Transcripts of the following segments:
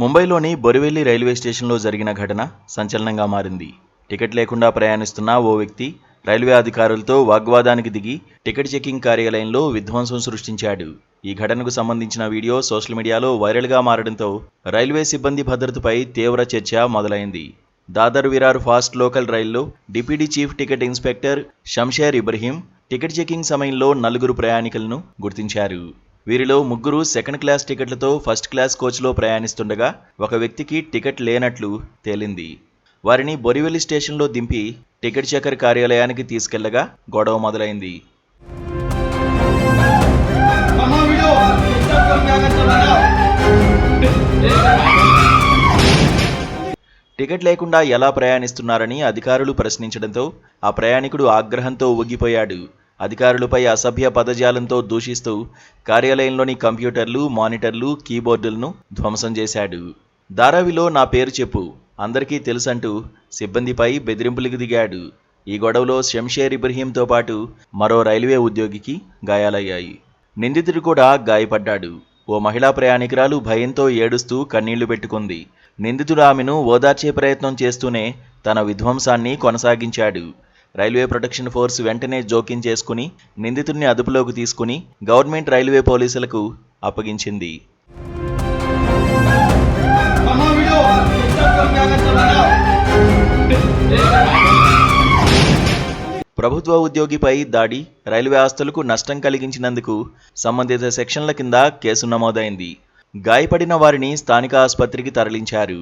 ముంబైలోని బొరివెల్లి రైల్వే స్టేషన్లో జరిగిన ఘటన సంచలనంగా మారింది. టికెట్ లేకుండా ప్రయాణిస్తున్న ఓ వ్యక్తి రైల్వే అధికారులతో వాగ్వాదానికి దిగి టికెట్ చెకింగ్ కార్యాలయంలో విధ్వంసం సృష్టించాడు. ఈ ఘటనకు సంబంధించిన వీడియో సోషల్ మీడియాలో వైరల్గా మారడంతో రైల్వే సిబ్బంది భద్రతపై తీవ్ర చర్చ మొదలైంది. దాదర్ విరార్ ఫాస్ట్ లోకల్ రైల్లో deputy chief ticket inspector Shamsher Ibrahim ticket checking సమయంలో 4 ప్రయాణికులను గుర్తించారు. వీరిలో 3 సెకండ్ క్లాస్ టికెట్లతో ఫస్ట్ క్లాస్ కోచ్లో ప్రయాణిస్తుండగా ఒక వ్యక్తికి టికెట్ లేనట్లు తేలింది. వారిని బొరివెల్లి స్టేషన్లో దింపి టికెట్ చెకర్ కార్యాలయానికి తీసుకెళ్లగా గొడవ మొదలైంది. టికెట్ లేకుండా ఎలా ప్రయాణిస్తున్నారని అధికారులు ప్రశ్నించడంతో ఆ ప్రయాణికుడు ఆగ్రహంతో ఊగిపోయాడు. అధికారులపై అసభ్య పదజాలంతో దూషిస్తూ కార్యాలయంలోని కంప్యూటర్లు, మానిటర్లు, కీబోర్డులను ధ్వంసం చేశాడు. ధారావిలో నా పేరు చెప్పు, అందరికీ తెలుసంటూ సిబ్బందిపై బెదిరింపులకు దిగాడు. ఈ గొడవలో షంషేర్ ఇబ్రహీంతో పాటు మరో రైల్వే ఉద్యోగికి గాయాలయ్యాయి. నిందితుడు కూడా గాయపడ్డాడు. ఓ మహిళా ప్రయాణికురాలు భయంతో ఏడుస్తూ కన్నీళ్లు పెట్టుకుంది. నిందితుడు ఆమెను ఓదార్చే ప్రయత్నం చేస్తూనే తన విధ్వంసాన్ని కొనసాగించాడు. రైల్వే ప్రొటెక్షన్ ఫోర్స్ వెంటనే జోక్యం చేసుకుని నిందితుడిని అదుపులోకి తీసుకుని గవర్నమెంట్ రైల్వే పోలీసులకు అప్పగించింది. ప్రభుత్వ ఉద్యోగిపై దాడి, రైల్వే ఆస్తులకు నష్టం కలిగించినందుకు సంబంధిత సెక్షన్ల కింద కేసు నమోదైంది. గాయపడిన వారిని స్థానిక ఆసుపత్రికి తరలించారు.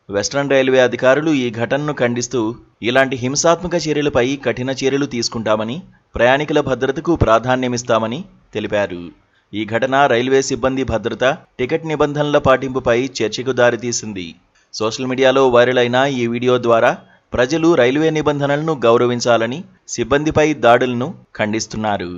వెస్ట్రన్ రైల్వే అధికారులు ఈ ఘటనను ఖండిస్తూ ఇలాంటి హింసాత్మక చర్యలపై కఠిన చర్యలు తీసుకుంటామని, ప్రయాణికుల భద్రతకు ప్రాధాన్యమిస్తామని తెలిపారు. ఈ ఘటన రైల్వే సిబ్బంది భద్రత, టికెట్ నిబంధనల పాటింపుపై చర్చకు దారితీసింది. సోషల్ మీడియాలో వైరల్ అయిన ఈ వీడియో ద్వారా ప్రజలు రైల్వే నిబంధనలను గౌరవించాలని, సిబ్బందిపై దాడులను ఖండిస్తున్నారు.